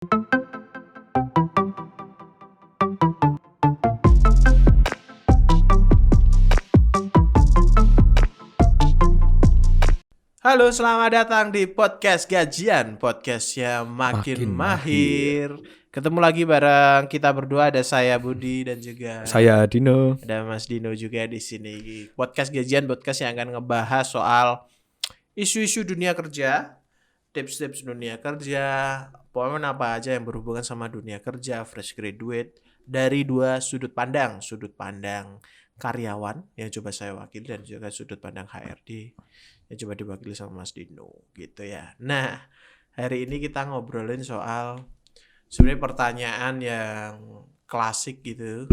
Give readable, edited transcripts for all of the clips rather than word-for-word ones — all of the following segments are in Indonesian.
Halo, selamat datang di podcast Gajian, podcastnya makin mahir. Ketemu lagi bareng kita berdua, ada saya Budi dan juga Saya Dino. ada Mas Dino juga di sini. Podcast Gajian, podcast yang akan ngebahas soal isu-isu dunia kerja, tips-tips dunia kerja, pokoknya apa aja yang berhubungan sama dunia kerja, fresh graduate dari dua sudut pandang karyawan yang coba saya wakili dan juga sudut pandang HRD yang coba diwakili sama Mas Dino gitu ya. Nah, hari ini kita ngobrolin soal sebenarnya pertanyaan yang klasik gitu.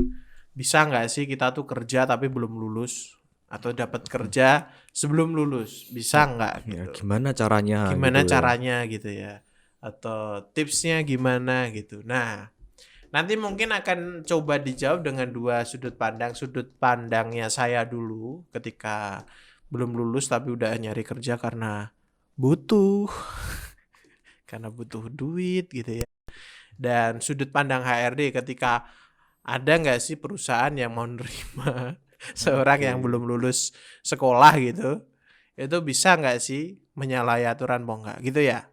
Bisa nggak sih kita tuh kerja tapi belum lulus atau dapat kerja sebelum lulus? Bisa nggak gitu? Ya, gimana caranya? Gimana gitu caranya gitu ya? Atau tipsnya gimana gitu. Nah, nanti mungkin akan coba dijawab dengan dua sudut pandang. Sudut pandangnya saya dulu ketika belum lulus tapi udah nyari kerja karena butuh karena butuh duit gitu ya. Dan sudut pandang HRD ketika ada nggak sih perusahaan yang mau nerima seorang yang belum lulus sekolah gitu, itu bisa nggak sih menyalahi aturan mau nggak gitu ya.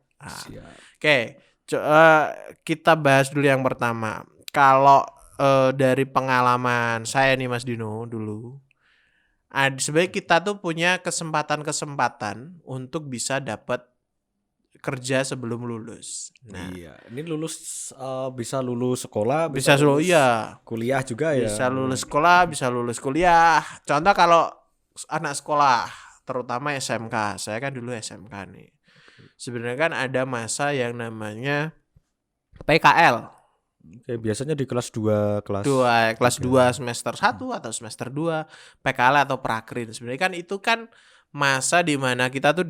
Oke, kita bahas dulu yang pertama. Kalau dari pengalaman saya nih Mas Dino dulu, sebenarnya kita tuh punya kesempatan untuk bisa dapat kerja sebelum lulus. Nah, Iya, ini lulus bisa lulus sekolah, bisa lulus kuliah juga ya. Bisa lulus sekolah, bisa lulus kuliah. Contoh kalau anak sekolah, terutama SMK. Saya kan dulu SMK nih. Sebenarnya kan ada masa yang namanya PKL. Oke, biasanya di kelas 2, kelas 2 semester 1 atau semester 2 PKL atau prakrin. Sebenarnya kan itu kan masa di mana kita tuh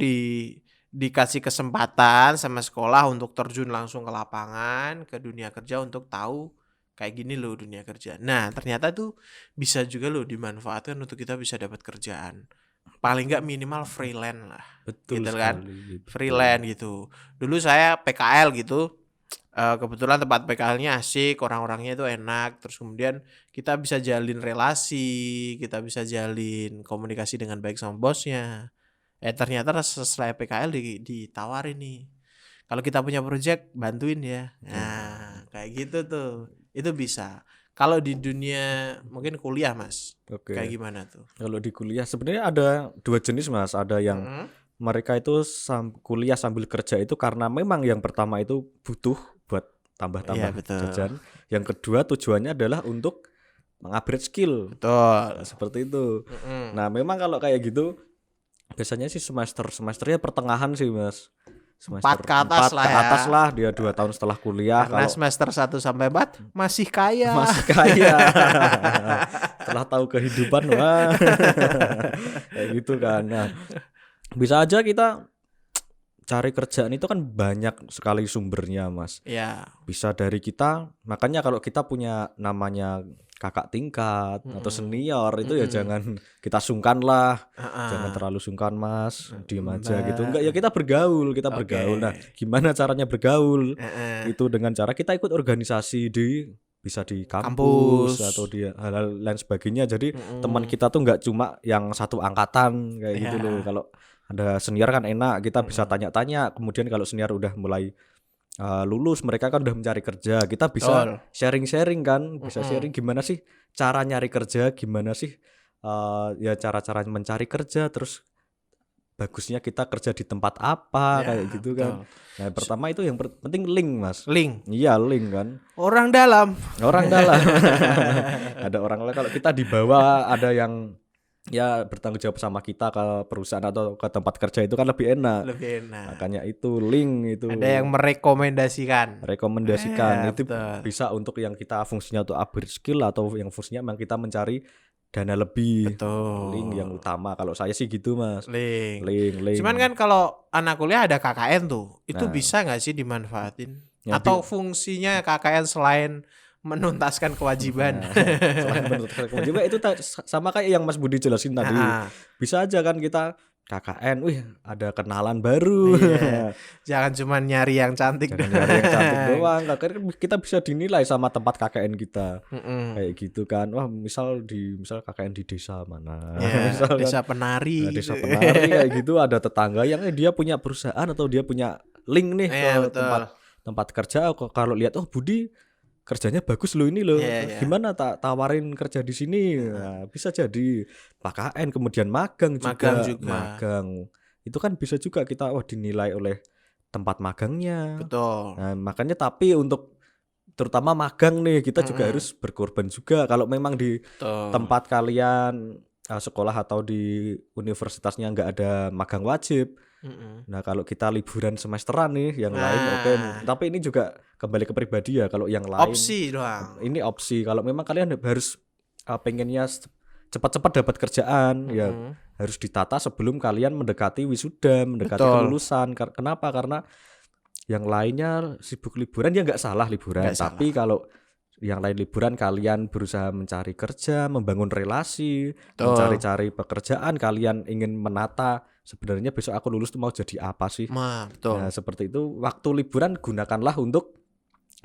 dikasih kesempatan sama sekolah untuk terjun langsung ke lapangan, ke dunia kerja untuk tahu kayak gini loh dunia kerja. Nah, ternyata tuh bisa juga loh dimanfaatkan untuk kita bisa dapat kerjaan. Paling nggak minimal freelance lah. Betul gitu sekali, kan. betul. Freelance gitu. Dulu saya PKL gitu. Kebetulan tempat PKL-nya asik, orang-orangnya itu enak, terus kemudian kita bisa jalin relasi, kita bisa jalin komunikasi dengan baik sama bosnya. Ternyata setelah PKL ditawarin nih, kalau kita punya project bantuin ya. Nah, kayak gitu tuh, itu bisa. Kalau di dunia mungkin kuliah Mas, Oke. kayak gimana tuh? Kalau di kuliah sebenarnya ada dua jenis Mas. Ada yang mereka itu kuliah sambil kerja itu karena memang yang pertama itu butuh buat tambah-tambah jajan. Yang kedua tujuannya adalah untuk mengupgrade skill. Betul. Seperti itu. Nah, memang kalau kayak gitu biasanya sih semesternya pertengahan sih Mas. Semester 4 ke atas lah dia 2 tahun setelah kuliah. Karena kalau semester 1 sampai 4 masih kaya. Setelah tahu kehidupan wah. Kayak gitu kan. Nah, bisa aja kita cari kerjaan itu kan banyak sekali sumbernya Mas. Ya. Bisa dari kita, makanya kalau kita punya namanya kakak tingkat atau senior itu ya jangan kita sungkan lah. Jangan terlalu sungkan Mas, diem aja gitu. Enggak ya, kita bergaul. Nah, gimana caranya bergaul? Itu dengan cara kita ikut organisasi bisa di kampus atau di hal-hal lain sebagainya. Jadi teman kita tuh enggak cuma yang satu angkatan kayak gitu loh. Kalau ada senior kan enak, kita bisa tanya-tanya. Kemudian kalau senior udah mulai lulus, mereka kan udah mencari kerja, kita bisa sharing-sharing kan, bisa sharing gimana sih cara nyari kerja, gimana sih ya cara-cara mencari kerja, terus bagusnya kita kerja di tempat apa kayak gitu kan. Nah, pertama itu yang penting link Mas. Link. Iya, link kan. Orang dalam. Ada orang lain, kalau kita di bawah ada yang ya bertanggung jawab sama kita ke perusahaan atau ke tempat kerja itu kan lebih enak. Makanya itu link itu. Ada yang merekomendasikan. Itu bisa untuk yang kita fungsinya untuk upgrade skill atau yang fungsinya memang kita mencari dana lebih. Betul. Link yang utama. Kalau saya sih gitu Mas. Link. Cuman kan kalau anak kuliah ada KKN tuh, itu bisa nggak sih dimanfaatin? Atau fungsinya KKN selain menuntaskan kewajiban. Selain menuntaskan kewajiban itu sama kayak yang Mas Budi jelasin tadi. Bisa aja kan kita KKN, wih ada kenalan baru. Iya. Jangan cuma nyari yang cantik Jangan doang. nyari yang cantik doang. KKN kan kita bisa dinilai sama tempat KKN kita. Mm-mm. Kayak gitu kan. Wah, misal KKN di desa mana. Ya, Misal kan, desa penari. desa penari kayak gitu, ada tetangga yang dia punya perusahaan atau dia punya link nih ke Iya, betul. tempat kerja. Kalau lihat, oh Budi kerjanya bagus loh ini loh. Iya, iya. Gimana tawarin kerja di sini? Nah, bisa jadi KKN, kemudian magang Magang juga. juga. Magang. Itu kan bisa juga kita dinilai oleh tempat magangnya. Betul. Nah, makanya tapi untuk terutama magang nih kita juga Mm-mm. harus berkorban juga. Kalau memang di Betul. tempat kalian sekolah atau di universitasnya nggak ada magang wajib. Mm-mm. Nah kalau kita liburan semesteran nih yang lain Nah. oke. Tapi ini juga kembali ke pribadi ya. Kalau yang lain Opsi doang. ini opsi. Kalau memang kalian harus pengennya cepat-cepat dapat kerjaan, ya Mm-mm. harus ditata sebelum kalian mendekati wisuda, mendekati Betul. kelulusan. Kenapa? Karena yang lainnya sibuk liburan, ya nggak salah liburan. Nggak Tapi kalau yang lain liburan, kalian berusaha mencari kerja, membangun relasi, Betul. mencari-cari pekerjaan, kalian ingin menata sebenarnya besok aku lulus tuh mau jadi apa sih? Betul. Nah, seperti itu. Waktu liburan gunakanlah untuk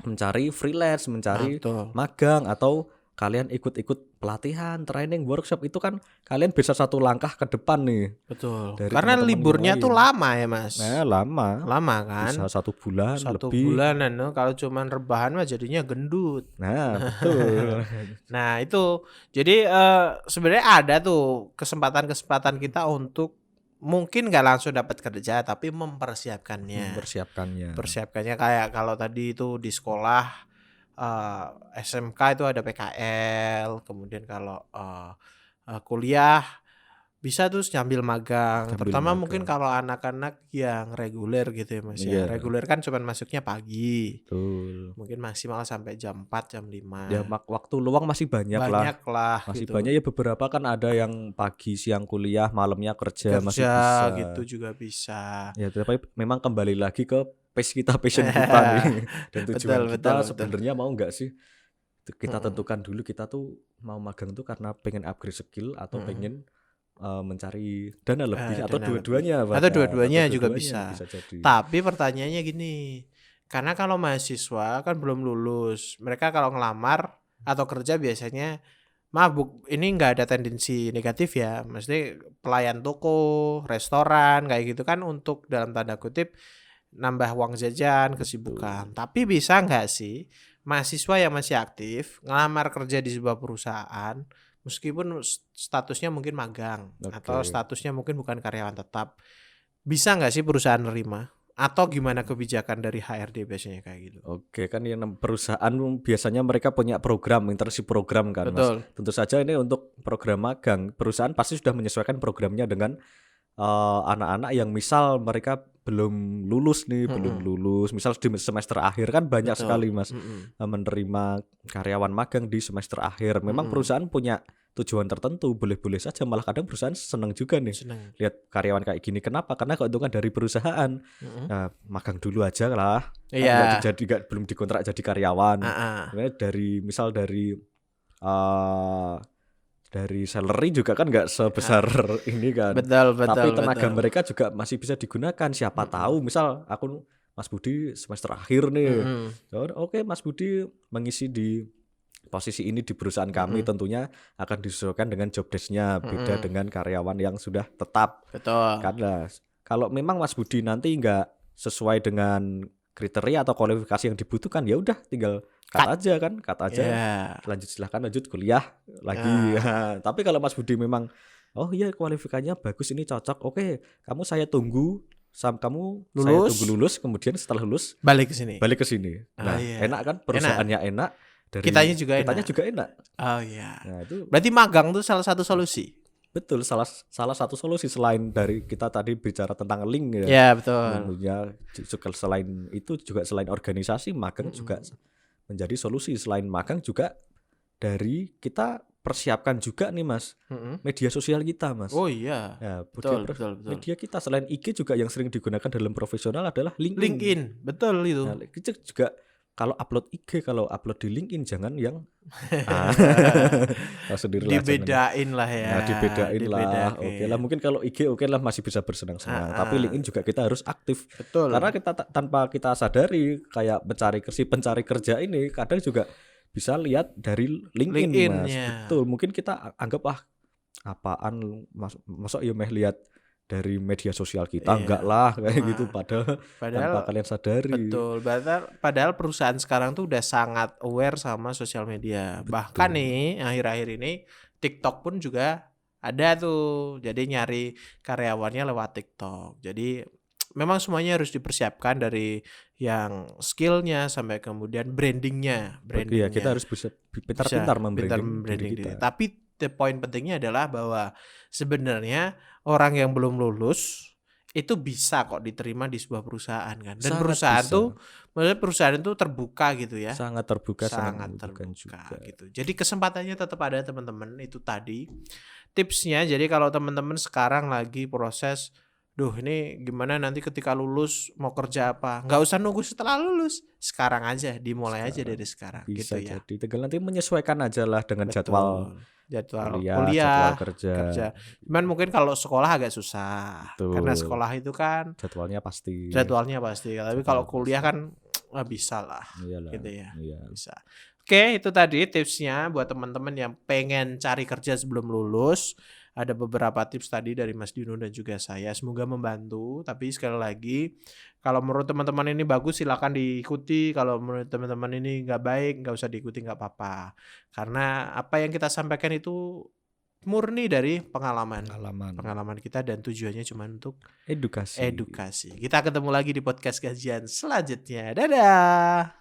mencari freelance, mencari Betul. magang, atau kalian ikut-ikut pelatihan, training, workshop. Itu kan kalian bisa satu langkah ke depan nih. Betul. Dari Karena teman-teman yang liburnya lain. tuh lama ya, Mas. Nah, lama. Lama kan? Bisa 1 bulan Satu lebih. bulanan no? Kalau cuman rebahan mah jadinya gendut. Nah, betul. Nah itu jadi sebenarnya ada tuh kesempatan-kesempatan kita untuk mungkin nggak langsung dapat kerja tapi mempersiapkannya. Persiapkannya kayak kalau tadi itu di sekolah SMK itu ada PKL, kemudian kalau kuliah bisa tuh sambil magang. Sambil Terutama magang. mungkin kalau anak-anak yang reguler gitu ya Mas Iya. ya. Reguler kan cuman masuknya pagi. Betul. Mungkin maksimal sampai jam 4, jam 5. Ya waktu luang masih banyak lah. Banyak lah Masih gitu. banyak ya, beberapa kan ada yang pagi siang kuliah, malamnya kerja, masih Kerja bisa. gitu juga bisa. Ya, tapi memang kembali lagi ke pace kita, passion kita nih. Dan tujuan kita betul. sebenarnya mau nggak sih? Kita Mm-mm. tentukan dulu, kita tuh mau magang tuh karena pengen upgrade skill atau Mm-mm. pengen mencari dana lebih, atau dana dua-duanya lebih. bahkan. Atau dua-duanya juga bisa. jadi. Tapi pertanyaannya gini, karena kalau mahasiswa kan belum lulus, mereka kalau ngelamar atau kerja biasanya mabuk. Ini nggak ada tendensi negatif ya, maksudnya pelayan toko, restoran kayak gitu kan untuk dalam tanda kutip nambah uang jajan, kesibukan. Tapi bisa nggak sih mahasiswa yang masih aktif ngelamar kerja di sebuah perusahaan meskipun statusnya mungkin magang atau statusnya mungkin bukan karyawan tetap, bisa nggak sih perusahaan nerima? Atau gimana kebijakan dari HRD biasanya kayak gitu? Oke, kan yang perusahaan biasanya mereka punya program, internship program kan, Betul. Mas. Tentu saja ini untuk program magang, perusahaan pasti sudah menyesuaikan programnya dengan anak-anak yang misal mereka belum lulus nih, belum lulus. Misal di semester akhir kan banyak sekali Mas menerima karyawan magang di semester akhir. Memang perusahaan punya tujuan tertentu, boleh-boleh saja, malah kadang perusahaan senang juga nih lihat karyawan kayak gini. Kenapa? Karena keuntungan dari perusahaan. Nah, magang dulu aja lah. Iya. Belum dikontrak jadi karyawan. Misal dari salary juga kan nggak sebesar ini kan. Betul. Tapi tenaga mereka juga masih bisa digunakan. Siapa tahu misal aku Mas Budi semester akhir nih. Oke, Mas Budi mengisi di posisi ini di perusahaan kami, tentunya akan disesuaikan dengan job desk-nya, beda dengan karyawan yang sudah tetap. Betul. Karena kalau memang Mas Budi nanti nggak sesuai dengan kriteria atau kualifikasi yang dibutuhkan, ya udah tinggal cut aja. Silahkan lanjut kuliah lagi. Tapi kalau Mas Budi memang iya kualifikasinya bagus, ini cocok, oke, saya tunggu lulus, kemudian setelah lulus balik ke sini. Nah, enak kan, perusahaannya enak, kitanya juga enak. Oh iya. Nah, itu berarti magang tuh salah satu solusi. Betul, salah satu solusi selain dari kita tadi bicara tentang link ya. Ya, betul. Selain itu juga selain organisasi, magang juga menjadi solusi. Selain magang juga dari kita persiapkan juga nih Mas, media sosial kita Mas. Oh iya. Ya, betul. Media kita selain IG juga yang sering digunakan dalam profesional adalah LinkedIn. Betul itu. Nah, itu juga kalau upload IG, kalau upload di LinkedIn jangan yang ah, tahu sendirilah jangan. Dibedain lah ya. Nah, dibedain lah. Dibedain. Oke lah, mungkin kalau IG oke lah masih bisa bersenang-senang. Tapi LinkedIn juga kita harus aktif. Betul. Karena kita tanpa kita sadari kayak pencari kerja ini kadang juga bisa lihat dari LinkedIn, Mas. LinkedIn-nya. Betul. Mungkin kita anggap apaan masuk ya meh lihat dari media sosial kita, Iya. enggak lah kayak gitu padahal tanpa Padahal kalian sadari. betul. Padahal perusahaan sekarang tuh udah sangat aware sama sosial media. Bahkan nih akhir-akhir ini TikTok pun juga ada tuh. Jadi nyari karyawannya lewat TikTok. Jadi memang semuanya harus dipersiapkan dari yang skillnya sampai kemudian brandingnya. Iya, kita harus bisa pintar-pintar membranding diri kita. Tapi the point pentingnya adalah bahwa sebenarnya orang yang belum lulus itu bisa kok diterima di sebuah perusahaan kan. Dan Sangat perusahaan bisa. tuh, maksudnya perusahaan itu terbuka gitu ya. Sangat terbuka, Sangat membutuhkan terbuka juga. gitu. Jadi kesempatannya tetap ada teman-teman, itu tadi tipsnya. Jadi kalau teman-teman sekarang lagi proses, duh ini gimana nanti ketika lulus mau kerja apa, nggak usah nunggu setelah lulus, sekarang aja, dimulai aja dari sekarang Bisa gitu ya. jadi tinggal nanti menyesuaikan aja lah dengan jadwal kuliah, jadwal kerja. Cuman mungkin kalau sekolah agak susah. Betul. Karena sekolah itu kan Jadwalnya pasti. Tapi kalau kuliah kan bisa lah. Iyalah, Gitu ya. iya. Bisa. Oke, itu tadi tipsnya buat teman-teman yang pengen cari kerja sebelum lulus. Ada beberapa tips tadi dari Mas Dino dan juga saya. Semoga membantu. Tapi sekali lagi, kalau menurut teman-teman ini bagus silakan diikuti. Kalau menurut teman-teman ini nggak baik, nggak usah diikuti, nggak apa-apa. Karena apa yang kita sampaikan itu murni dari pengalaman kita dan tujuannya cuma untuk Edukasi. Kita ketemu lagi di podcast kajian selanjutnya. Dadah.